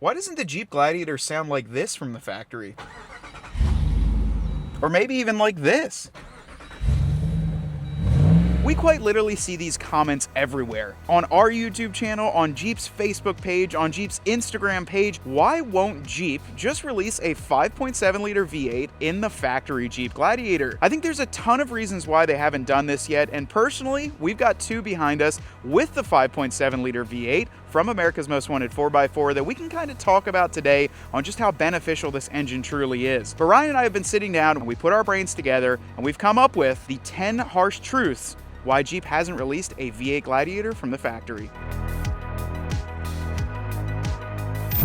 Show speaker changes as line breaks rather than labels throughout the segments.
Why doesn't the Jeep Gladiator sound like this from the factory? Or maybe even like this? We quite literally see these comments everywhere. On our YouTube channel, on Jeep's Facebook page, on Jeep's Instagram page. Why won't Jeep just release a 5.7 liter V8 in the factory Jeep Gladiator? I think there's a ton of reasons why they haven't done this yet, and personally, we've got two behind us with the 5.7 liter V8 from America's Most Wanted 4x4 that we can kind of talk about today on just how beneficial this engine truly is. But Ryan and I have been sitting down and we put our brains together and we've come up with the 10 harsh truths why Jeep hasn't released a V8 Gladiator from the factory.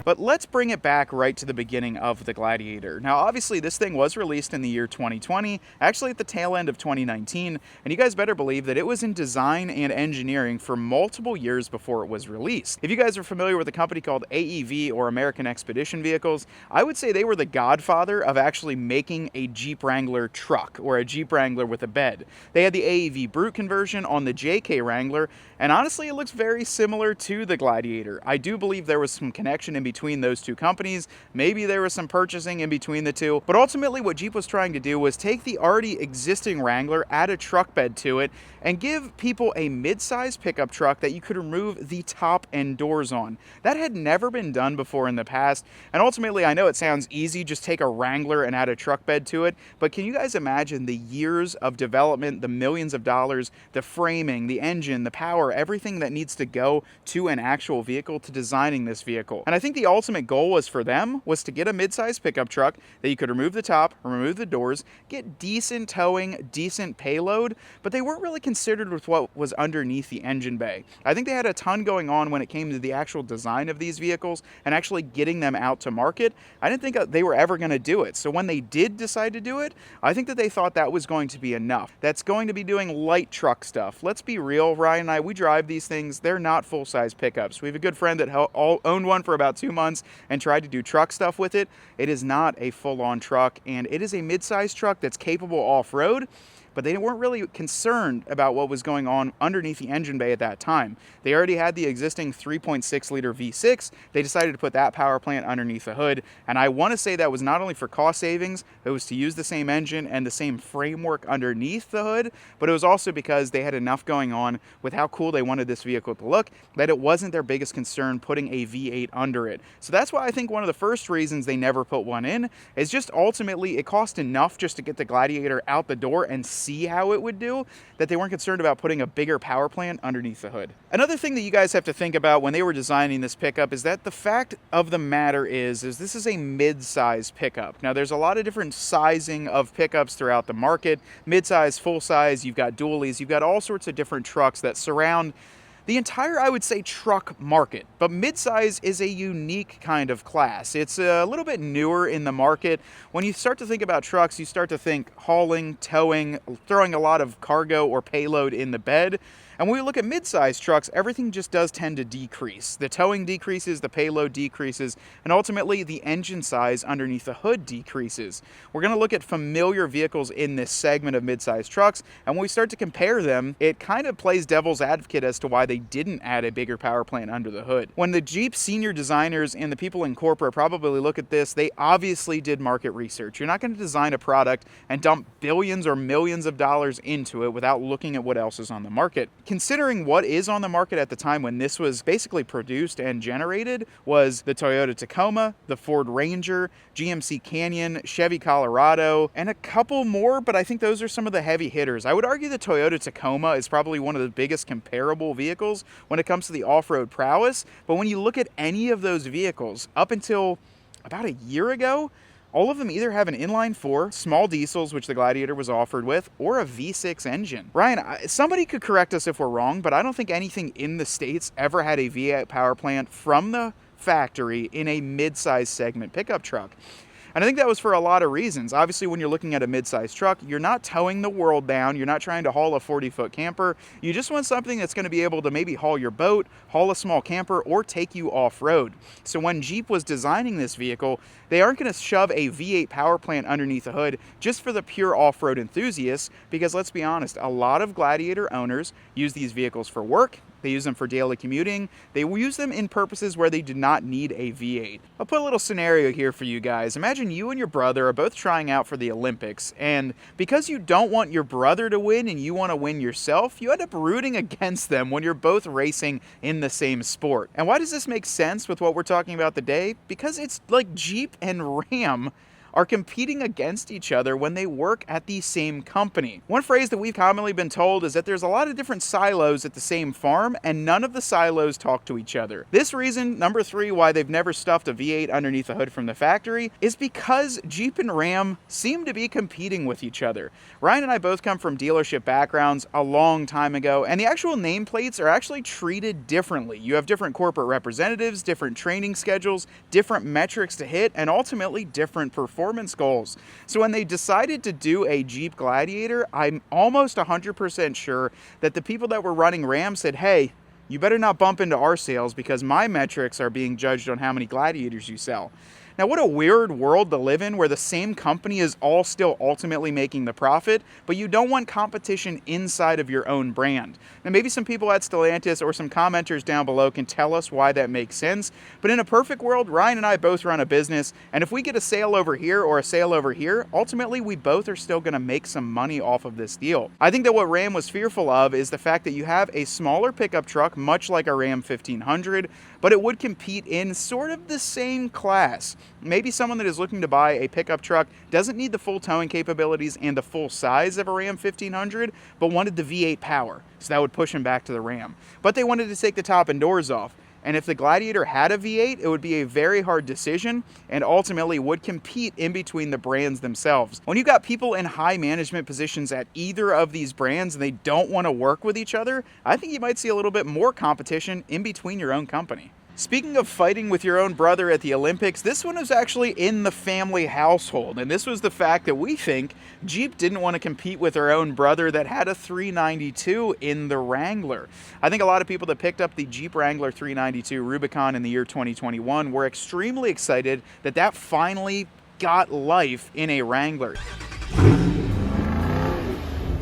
But let's bring it back right to the beginning of the Gladiator. Now, obviously, this thing was released in the year 2020, actually at the tail end of 2019, and you guys better believe that it was in design and engineering for multiple years before it was released. If you guys are familiar with a company called AEV, or American Expedition Vehicles, I would say they were the godfather of actually making a Jeep Wrangler truck, or a Jeep Wrangler with a bed. They had the AEV Brute conversion on the JK Wrangler, and honestly, it looks very similar to the Gladiator. I do believe there was some connection in between those two companies. Maybe there was some purchasing in between the two, but ultimately what Jeep was trying to do was take the already existing Wrangler, add a truck bed to it, and give people a mid-size pickup truck that you could remove the top and doors on. That had never been done before in the past, and ultimately I know it sounds easy, just take a Wrangler and add a truck bed to it, but can you guys imagine the years of development, the millions of dollars, the framing, the engine, the power, everything that needs to go to an actual vehicle to designing this vehicle? And I think the ultimate goal was for them was to get a mid-size pickup truck that you could remove the top, remove the doors, get decent towing, decent payload, but they weren't really considered with what was underneath the engine bay. I think they had a ton going on when it came to the actual design of these vehicles and actually getting them out to market. I didn't think they were ever going to do it. So when they did decide to do it, I think that they thought that was going to be enough. That's going to be doing light truck stuff. Let's be real, Ryan and I, we drive these things. They're not full-size pickups. We have a good friend that owned one for about 2 months and tried to do truck stuff with it. It is not a full-on truck, and it is a mid-size truck that's capable off-road, but they weren't really concerned about what was going on underneath the engine bay at that time. They already had the existing 3.6 liter V6. They decided to put that power plant underneath the hood, and I want to say that was not only for cost savings, it was to use the same engine and the same framework underneath the hood, but it was also because they had enough going on with how cool they wanted this vehicle to look that it wasn't their biggest concern putting a V8 under it. So that's why I think one of the first reasons they never put one in is just ultimately it cost enough just to get the Gladiator out the door and see how it would do, that they weren't concerned about putting a bigger power plant underneath the hood. Another thing that you guys have to think about when they were designing this pickup is that the fact of the matter is this is a mid-size pickup. Now there's a lot of different sizing of pickups throughout the market. Mid-size, full-size, you've got dualies, you've got all sorts of different trucks that surround the entire, I would say, truck market. But midsize is a unique kind of class. It's a little bit newer in the market. When you start to think about trucks, you start to think hauling, towing, throwing a lot of cargo or payload in the bed. And when we look at mid-size trucks, everything just does tend to decrease. The towing decreases, the payload decreases, and ultimately the engine size underneath the hood decreases. We're going to look at familiar vehicles in this segment of mid-size trucks, and when we start to compare them, it kind of plays devil's advocate as to why they didn't add a bigger power plant under the hood. When the Jeep senior designers and the people in corporate probably look at this, they obviously did market research. You're not going to design a product and dump billions or millions of dollars into it without looking at what else is on the market. Considering what is on the market at the time when this was basically produced and generated was the Toyota Tacoma, the Ford Ranger, GMC Canyon, Chevy Colorado, and a couple more, but I think those are some of the heavy hitters. I would argue the Toyota Tacoma is probably one of the biggest comparable vehicles when it comes to the off-road prowess, but when you look at any of those vehicles, up until about a year ago, all of them either have an inline 4, small diesels, which the Gladiator was offered with, or a V6 engine. Ryan, somebody could correct us if we're wrong, but I don't think anything in the States ever had a V8 power plant from the factory in a mid-size segment pickup truck. And I think that was for a lot of reasons. Obviously, when you're looking at a mid-size truck, you're not towing the world down. You're not trying to haul a 40-foot camper. You just want something that's going to be able to maybe haul your boat, haul a small camper, or take you off-road. So when Jeep was designing this vehicle, they aren't going to shove a V8 power plant underneath the hood just for the pure off-road enthusiasts, because let's be honest, a lot of Gladiator owners use these vehicles for work. they use them for daily commuting, they use them in purposes where they do not need a V8. I'll put a little scenario here for you guys. Imagine you and your brother are both trying out for the Olympics, and because you don't want your brother to win and you want to win yourself, you end up rooting against them when you're both racing in the same sport. And why does this make sense with what we're talking about today? Because it's like Jeep and Ram are competing against each other when they work at the same company. One phrase that we've commonly been told is that there's a lot of different silos at the same farm and none of the silos talk to each other. This reason, number 3, why they've never stuffed a V8 underneath the hood from the factory is because Jeep and Ram seem to be competing with each other. Ryan and I both come from dealership backgrounds a long time ago, and the actual nameplates are actually treated differently. You have different corporate representatives, different training schedules, different metrics to hit, and ultimately different performance goals. So when they decided to do a Jeep Gladiator, I'm almost 100% sure that the people that were running Ram said, hey, you better not bump into our sales because my metrics are being judged on how many Gladiators you sell. Now, what a weird world to live in where the same company is all still ultimately making the profit, but you don't want competition inside of your own brand. Now, maybe some people at Stellantis or some commenters down below can tell us why that makes sense, but in a perfect world, Ryan and I both run a business, and if we get a sale over here or a sale over here, ultimately we both are still going to make some money off of this deal. I think that what Ram was fearful of is the fact that you have a smaller pickup truck, much like a Ram 1500, but it would compete in sort of the same class. Maybe someone that is looking to buy a pickup truck doesn't need the full towing capabilities and the full size of a Ram 1500, but wanted the V8 power, so that would push him back to the Ram. But they wanted to take the top and doors off. And if the Gladiator had a V8, it would be a very hard decision and ultimately would compete in between the brands themselves. When you've got people in high management positions at either of these brands and they don't want to work with each other, I think you might see a little bit more competition in between your own company. Speaking of fighting with your own brother at the Olympics, this one was actually in the family household, and this was the fact that we think Jeep didn't want to compete with their own brother that had a 392 in the Wrangler. I think a lot of people that picked up the Jeep Wrangler 392 Rubicon in the year 2021 were extremely excited that that finally got life in a Wrangler.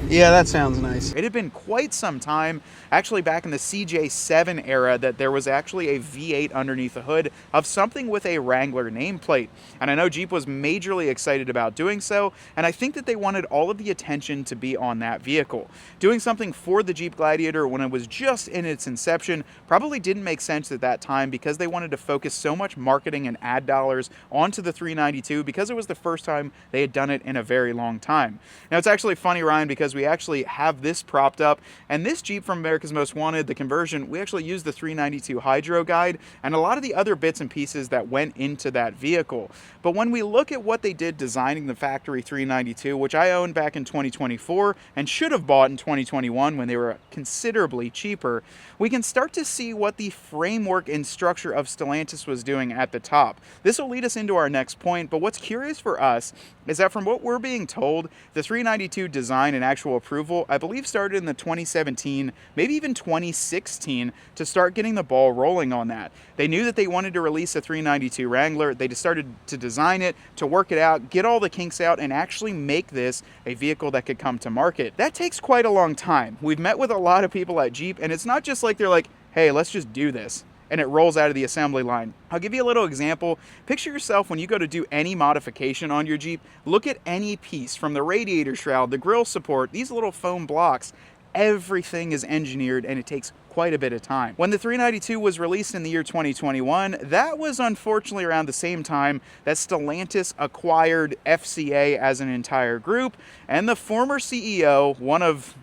Yeah, that sounds nice.
It had been quite some time, actually back in the CJ7 era, that there was actually a V8 underneath the hood of something with a Wrangler nameplate. And I know Jeep was majorly excited about doing so, and I think that they wanted all of the attention to be on that vehicle. Doing something for the Jeep Gladiator when it was just in its inception probably didn't make sense at that time because they wanted to focus so much marketing and ad dollars onto the 392 because it was the first time they had done it in a very long time. Now, it's actually funny, Ryan, because we actually have this propped up, and this Jeep from America's Most Wanted, the conversion, we actually used the 392 Hydro Guide and a lot of the other bits and pieces that went into that vehicle. But when we look at what they did designing the factory 392, which I owned back in 2024 and should have bought in 2021 when they were considerably cheaper, we can start to see what the framework and structure of Stellantis was doing at the top. This will lead us into our next point, but what's curious for us is that from what we're being told, the 392 design and actual approval, I believe, started in the 2017, maybe even 2016, to start getting the ball rolling on that. They knew that they wanted to release a 392 Wrangler. They just started to design it, to work it out, get all the kinks out, and actually make this a vehicle that could come to market. That takes quite a long time. We've met with a lot of people at Jeep, and it's not just like they're like, hey, let's just do this, and it rolls out of the assembly line. I'll give you a little example. Picture yourself when you go to do any modification on your Jeep. Look at any piece, from the radiator shroud, the grille support, these little foam blocks. Everything is engineered, and it takes quite a bit of time. When the 392 was released in the year 2021, that was unfortunately around the same time that Stellantis acquired FCA as an entire group, and the former CEO, one of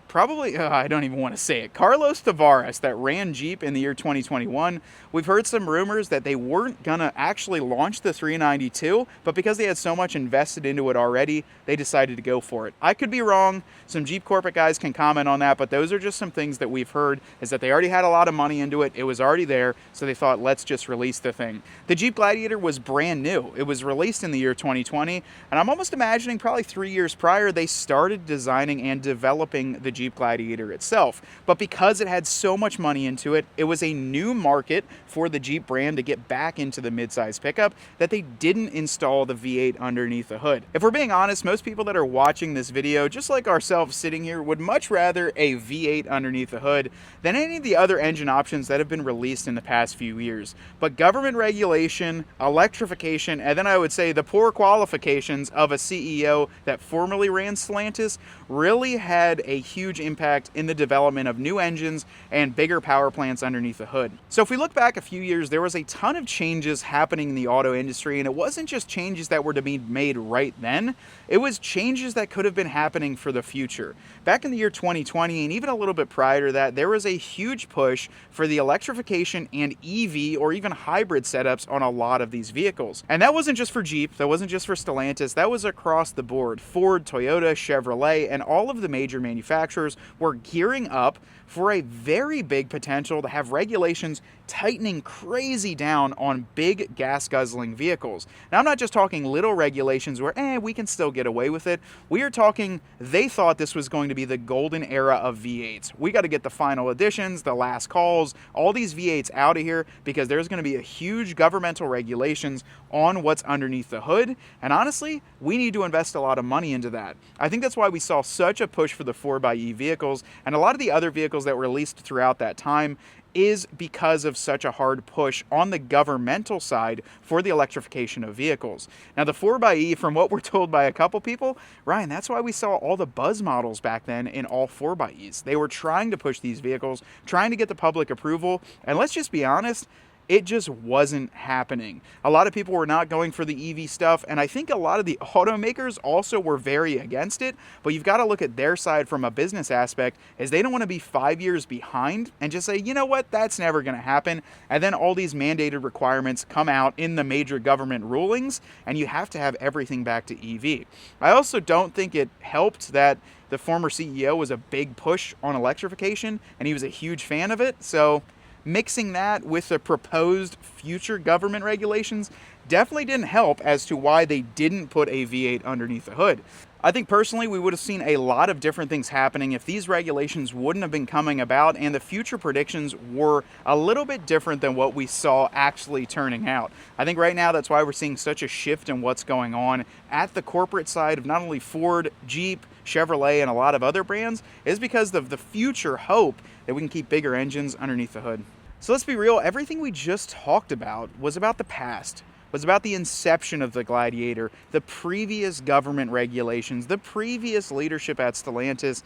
probably, I don't even want to say it, Carlos Tavares, that ran Jeep in the year 2021, we've heard some rumors that they weren't going to actually launch the 392, but because they had so much invested into it already, they decided to go for it. I could be wrong. Some Jeep corporate guys can comment on that, but those are just some things that we've heard, is that they already had a lot of money into it. It was already there, so they thought, let's just release the thing. The Jeep Gladiator was brand new. It was released in the year 2020, and I'm almost imagining probably 3 years prior, they started designing and developing the Jeep Jeep Gladiator itself. But because it had so much money into it, it was a new market for the Jeep brand to get back into the midsize pickup that they didn't install the V8 underneath the hood. If we're being honest, most people that are watching this video, just like ourselves sitting here, would much rather a V8 underneath the hood than any of the other engine options that have been released in the past few years. But government regulation, electrification, and then I would say the poor qualifications of a CEO that formerly ran Stellantis really had a huge impact in the development of new engines and bigger power plants underneath the hood. So if we look back a few years, there was a ton of changes happening in the auto industry, and it wasn't just changes that were to be made right then, it was changes that could have been happening for the future. Back in the year 2020, and even a little bit prior to that, there was a huge push for the electrification and EV or even hybrid setups on a lot of these vehicles. And that wasn't just for Jeep, that wasn't just for Stellantis, that was across the board. Ford, Toyota, Chevrolet, and all of the major manufacturers were gearing up for a very big potential to have regulations tightening crazy down on big gas guzzling vehicles. Now, I'm not just talking little regulations where, we can still get away with it. We are talking, they thought this was going to be the golden era of V8s. We got to get the final editions, the last calls, all these V8s out of here because there's going to be a huge governmental regulations on what's underneath the hood. And honestly, we need to invest a lot of money into that. I think that's why we saw such a push for the 4xe vehicles and a lot of the other vehicles that were released throughout that time is because of such a hard push on the governmental side for the electrification of vehicles. Now, the 4xe, from what we're told by a couple people, Ryan, that's why we saw all the Buzz models back then in all 4xes. They were trying to push these vehicles, trying to get the public approval, and let's just be honest, it just wasn't happening. A lot of people were not going for the EV stuff, and I think a lot of the automakers also were very against it, but you've got to look at their side from a business aspect, as they don't want to be 5 years behind and just say, you know what, that's never going to happen, and then all these mandated requirements come out in the major government rulings, and you have to have everything back to EV. I also don't think it helped that the former CEO was a big push on electrification, and he was a huge fan of it, so mixing that with the proposed future government regulations definitely didn't help as to why they didn't put a V8 underneath the hood. I think personally we would have seen a lot of different things happening if these regulations wouldn't have been coming about and the future predictions were a little bit different than what we saw actually turning out. I think right now that's why we're seeing such a shift in what's going on at the corporate side of not only Ford, Jeep, Chevrolet, and a lot of other brands, is because of the future hope that we can keep bigger engines underneath the hood. So let's be real, everything we just talked about was about the past, was about the inception of the Gladiator, the previous government regulations, the previous leadership at Stellantis,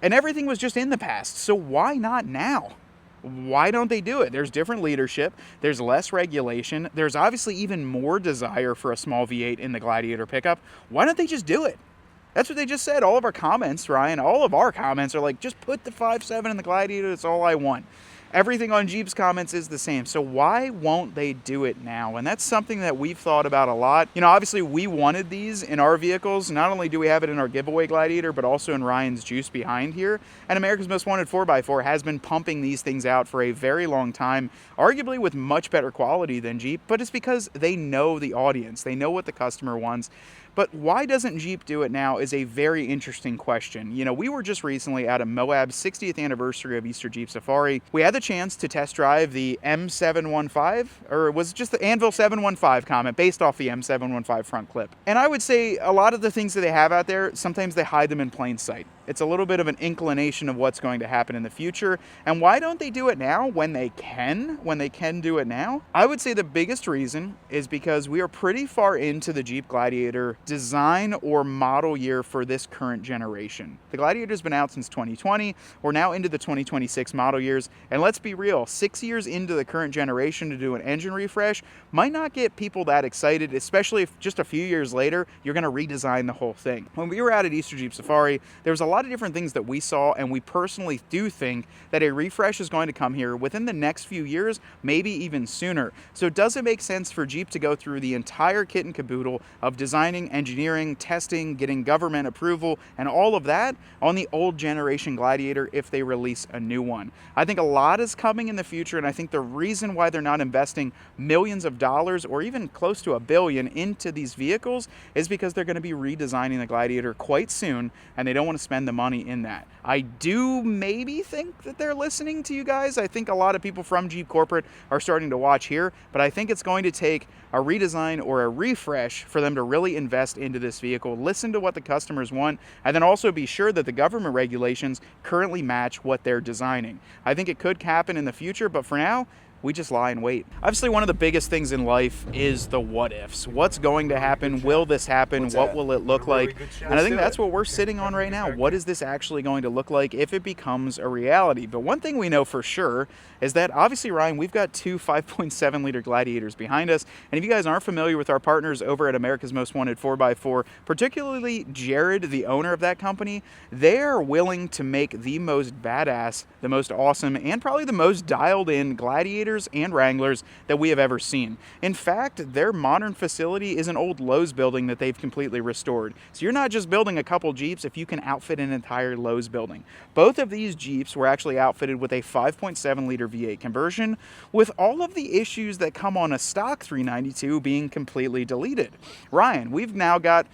and everything was just in the past. So why not now? Why don't they do it? There's different leadership, there's less regulation, there's obviously even more desire for a small V8 in the Gladiator pickup. Why don't they just do it? That's what they just said. All of our comments, Ryan, all of our comments are like, just put the 5.7 in the Gladiator, that's all I want. Everything on Jeep's comments is the same. So why won't they do it now? And that's something that we've thought about a lot. You know, obviously we wanted these in our vehicles. Not only do we have it in our giveaway Gladiator, but also in Ryan's Juice behind here. And America's Most Wanted 4x4 has been pumping these things out for a very long time, arguably with much better quality than Jeep, but it's because they know the audience. They know what the customer wants. But why doesn't Jeep do it now is a very interesting question. You know, we were just recently at a Moab 60th anniversary of Easter Jeep Safari. We had the chance to test drive the M715, or it was just the Anvil 715 comment based off the M715 front clip. And I would say a lot of the things that they have out there, sometimes they hide them in plain sight. It's a little bit of an inclination of what's going to happen in the future. And why don't they do it now when they can do it now? I would say the biggest reason is because we are pretty far into the Jeep Gladiator design or model year for this current generation. The Gladiator's been out since 2020. We're now into the 2026 model years. And let's be real, 6 years into the current generation to do an engine refresh might not get people that excited, especially if just a few years later, you're going to redesign the whole thing. When we were out at Easter Jeep Safari, there was a lot of different things that we saw, and we personally do think that a refresh is going to come here within the next few years, maybe even sooner. So does it make sense for Jeep to go through the entire kit and caboodle of designing, engineering, testing, getting government approval, and all of that on the old generation Gladiator if they release a new one? I think a lot is coming in the future, and I think the reason why they're not investing millions of dollars or even close to $1 billion into these vehicles is because they're going to be redesigning the Gladiator quite soon, and they don't want to spend spend the money in that. I do maybe think that they're listening to you guys. I think a lot of people from Jeep Corporate are starting to watch here, but I think it's going to take a redesign or a refresh for them to really invest into this vehicle, listen to what the customers want, and then also be sure that the government regulations currently match what they're designing. I think it could happen in the future, but for now, we just lie and wait. Obviously, one of the biggest things in life is the what ifs. What's going to happen? Will this happen? What will it look like? And I think that's what we're sitting on right now. What is this actually going to look like if it becomes a reality? But one thing we know for sure is that obviously, Ryan, we've got two 5.7 liter Gladiators behind us. And if you guys aren't familiar with our partners over at America's Most Wanted 4x4, particularly Jared, the owner of that company, they're willing to make the most badass, the most awesome, and probably the most dialed in Gladiators and Wranglers that we have ever seen. In fact, their modern facility is an old Lowe's building that they've completely restored. So you're not just building a couple Jeeps if you can outfit an entire Lowe's building. Both of these Jeeps were actually outfitted with a 5.7 liter V8 conversion, with all of the issues that come on a stock 392 being completely deleted. Ryan, we've now got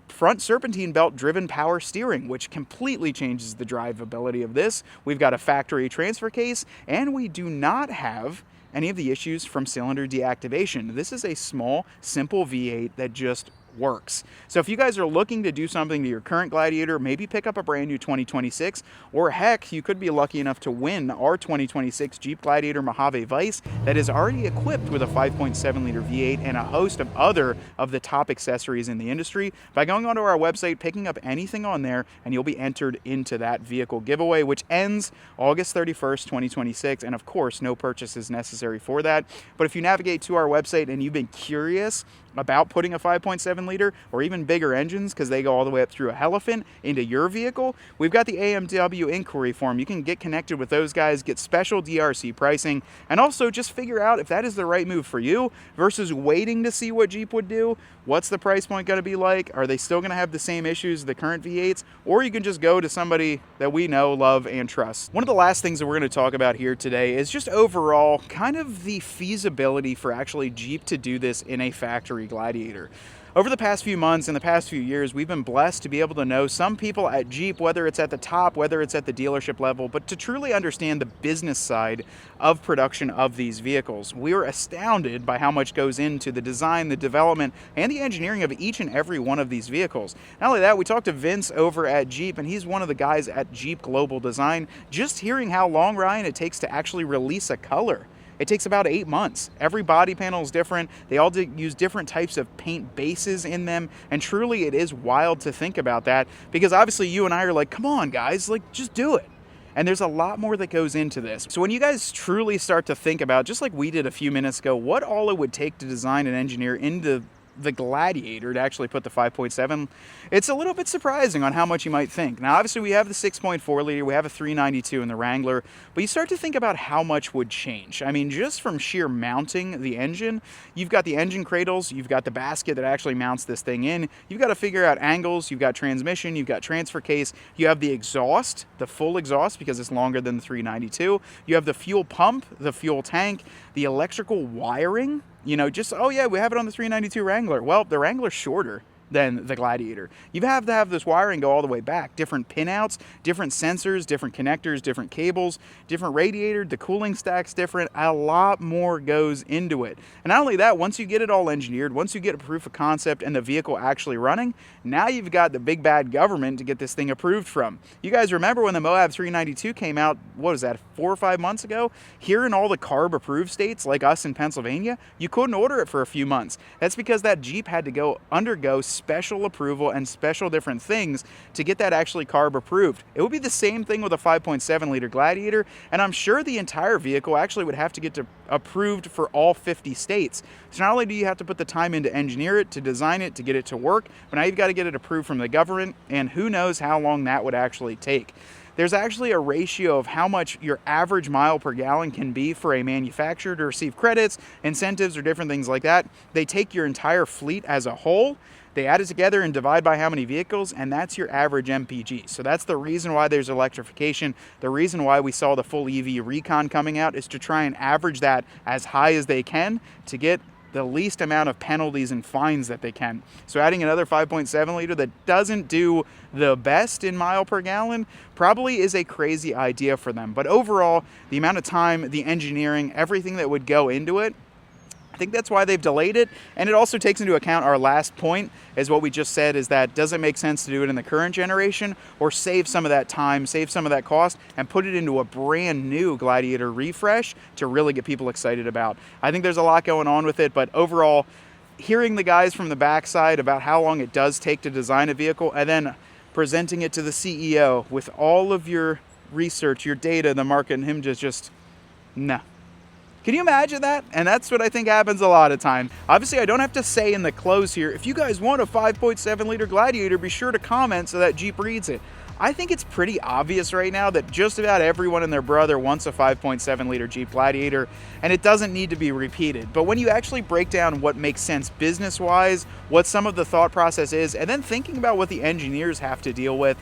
front serpentine belt driven power steering, which completely changes the drivability of this. We've got a factory transfer case, and we do not have any of the issues from cylinder deactivation. This is a small, simple V8 that just works. So if you guys are looking to do something to your current Gladiator, maybe pick up a brand new 2026, or heck, you could be lucky enough to win our 2026 Jeep Gladiator Mojave Vice that is already equipped with a 5.7 liter V8 and a host of other of the top accessories in the industry by going onto our website, picking up anything on there, and you'll be entered into that vehicle giveaway, which ends August 31st, 2026. And of course, no purchase is necessary for that. But if you navigate to our website and you've been curious about putting a 5.7 liter or even bigger engines, because they go all the way up through a Elephant into your vehicle, we've got the AMW inquiry form. You can get connected with those guys, get special DRC pricing, and also just figure out if that is the right move for you versus waiting to see what Jeep would do. What's the price point going to be like? Are they still going to have the same issues as the current V8s? Or you can just go to somebody that we know, love, and trust. One of the last things that we're going to talk about here today is just overall kind of the feasibility for actually Jeep to do this in a factory Gladiator. Over the past few months and the past few years, we've been blessed to be able to know some people at Jeep, whether it's at the top, whether it's at the dealership level, but to truly understand the business side of production of these vehicles. We were astounded by how much goes into the design, the development, and the engineering of each and every one of these vehicles. Not only that, we talked to Vince over at Jeep, and he's one of the guys at Jeep Global Design. Just hearing how long, Ryan, it takes to actually release a color. It takes about 8 months. Every body panel is different. They all use different types of paint bases in them. And truly, it is wild to think about that because obviously you and I are like, come on, guys, like just do it. And there's a lot more that goes into this. So when you guys truly start to think about, just like we did a few minutes ago, what all it would take to design and engineer into the Gladiator to actually put the 5.7, it's a little bit surprising on how much you might think. Now, obviously, we have the 6.4 liter, we have a 392 in the Wrangler, but you start to think about how much would change. I mean, just from sheer mounting the engine, you've got the engine cradles, you've got the basket that actually mounts this thing in, you've got to figure out angles, you've got transmission, you've got transfer case, you have the exhaust, the full exhaust because it's longer than the 392, you have the fuel pump, the fuel tank, the electrical wiring. You know, just, oh yeah, we have it on the 392 Wrangler. Well, the Wrangler's shorter than the Gladiator. You have to have this wiring go all the way back. Different pinouts, different sensors, different connectors, different cables, different radiator, the cooling stack's different. A lot more goes into it. And not only that, once you get it all engineered, once you get a proof of concept and the vehicle actually running, now you've got the big bad government to get this thing approved from. You guys remember when the Moab 392 came out, what was that, 4 or 5 months ago? Here in all the CARB approved states, like us in Pennsylvania, you couldn't order it for a few months. That's because that Jeep had to undergo special approval and special different things to get that actually CARB approved. It would be the same thing with a 5.7 liter Gladiator, and I'm sure the entire vehicle actually would have to get approved for all 50 states. So not only do you have to put the time in to engineer it, to design it, to get it to work, but now you've got to get it approved from the government, and who knows how long that would actually take. There's actually a ratio of how much your average mile per gallon can be for a manufacturer to receive credits, incentives, or different things like that. They take your entire fleet as a whole, they add it together and divide by how many vehicles, and that's your average MPG. So that's the reason why there's electrification. The reason why we saw the full EV Recon coming out is to try and average that as high as they can to get the least amount of penalties and fines that they can. So adding another 5.7 liter that doesn't do the best in mile per gallon probably is a crazy idea for them. But overall, the amount of time, the engineering, everything that would go into it, I think that's why they've delayed it. And it also takes into account our last point, is what we just said, is that does it make sense to do it in the current generation or save some of that time, save some of that cost, and put it into a brand new Gladiator refresh to really get people excited about. I think there's a lot going on with it, but overall, hearing the guys from the backside about how long it does take to design a vehicle and then presenting it to the CEO with all of your research, your data, the market, and him just nah. Can you imagine that? And that's what I think happens a lot of time. Obviously, I don't have to say in the close here, if you guys want a 5.7 liter Gladiator, be sure to comment so that Jeep reads it. I think it's pretty obvious right now that just about everyone and their brother wants a 5.7 liter Jeep Gladiator, and it doesn't need to be repeated. But when you actually break down what makes sense business-wise, what some of the thought process is, and then thinking about what the engineers have to deal with,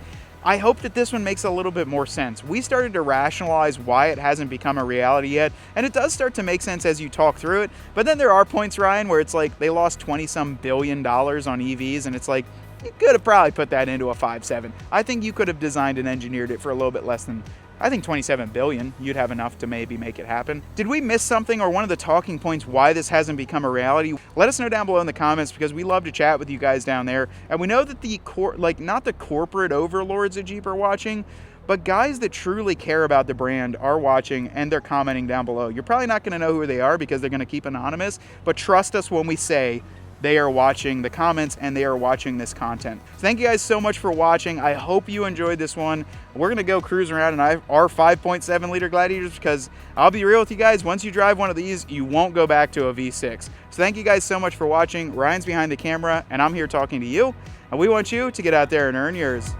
I hope that this one makes a little bit more sense. We started to rationalize why it hasn't become a reality yet, and it does start to make sense as you talk through it. But then there are points, Ryan, where it's like they lost $20-some billion on EVs, and it's like, you could have probably put that into a 5.7. I think you could have designed and engineered it for a little bit less than, I think, 27 billion. You'd have enough to maybe make it happen. Did we miss something or one of the talking points why this hasn't become a reality? Let us know down below in the comments, because we love to chat with you guys down there. And we know that the not the corporate overlords at Jeep are watching, but guys that truly care about the brand are watching, and they're commenting down below. You're probably not going to know who they are because they're going to keep anonymous, but trust us when we say they are watching the comments and they are watching this content. Thank you guys so much for watching. I hope you enjoyed this one. We're gonna go cruise around in our 5.7 liter Gladiators, because I'll be real with you guys, once you drive one of these, you won't go back to a V6. So thank you guys so much for watching. Ryan's behind the camera and I'm here talking to you, and we want you to get out there and earn yours.